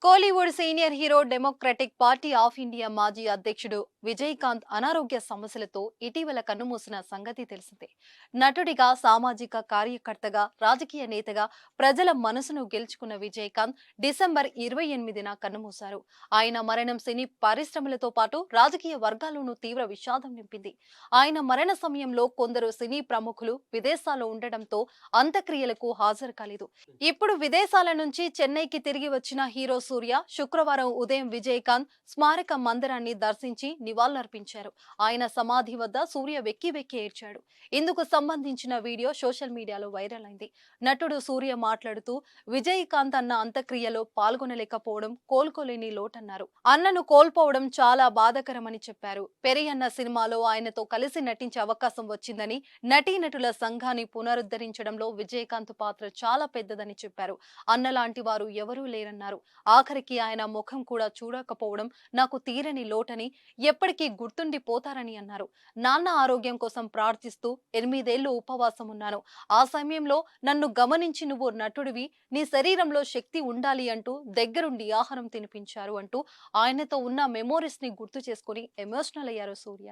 Kollywood senior hero democratic party of India మాజీ అధ్యక్షుడు విజయకాంత్ అనారోగ్య సమస్యలతో ఇటీవల కన్నుమూసిన సంగతి తెలిసిందే. నటుడిగా, సామాజిక కార్యకర్తగా, రాజకీయ నేతగా ప్రజల మనసును గెలుచుకున్న విజయకాంత్ డిసెంబర్ 28న కన్నుమూశారు. ఆయన మరణం సినీ పరిశ్రమలతో పాటు రాజకీయ వర్గాల్లోనూ తీవ్ర విషాదం నింపింది. ఆయన మరణ సమయంలో కొందరు సినీ ప్రముఖులు విదేశాల్లో ఉండడంతో అంత్యక్రియలకు హాజరు కాలేదు. ఇప్పుడు విదేశాల నుంచి చెన్నైకి తిరిగి వచ్చిన హీరో సూర్య శుక్రవారం ఉదయం విజయకాంత్ స్మారక మందిరాన్ని దర్శించి నివాళులర్పించారు. ఆయన సమాధి వద్ద సూర్య వెక్కి వెక్కి ఏడ్చాడు. ఇందుకు సంబంధించిన వీడియో సోషల్ మీడియాలో వైరల్ అయింది. నటుడు సూర్య మాట్లాడుతూ విజయకాంత్ అన్న అంత్యక్రియలో పాల్గొనలేకపోవడం కోలుకోలేని లోటన్నారు. అన్నను కోల్పోవడం చాలా బాధాకరమని చెప్పారు. పెరియన్న సినిమాలో ఆయనతో కలిసి నటించే అవకాశం వచ్చిందని, నటీనటుల సంఘాన్ని పునరుద్ధరించడంలో విజయకాంత్ పాత్ర చాలా పెద్దదని చెప్పారు. అన్నలాంటి వారు ఎవరూ లేరన్నారు. ఆఖరికి ఆయన ముఖం కూడా చూడకపోవడం నాకు తీరని లోటని, ఎప్పటికీ గుర్తుండిపోతారని అన్నారు. నాన్న ఆరోగ్యం కోసం ప్రార్థిస్తూ 8 ఏళ్లు ఉపవాసం ఉన్నాను. ఆ సమయంలో నన్ను గమనించి నువ్వు నటుడివి, నీ శరీరంలో శక్తి ఉండాలి అంటూ దగ్గరుండి ఆహారం తినిపించారు అంటూ ఆయనతో ఉన్న మెమోరీస్ ని గుర్తు చేసుకుని ఎమోషనల్ అయ్యారు సూర్య.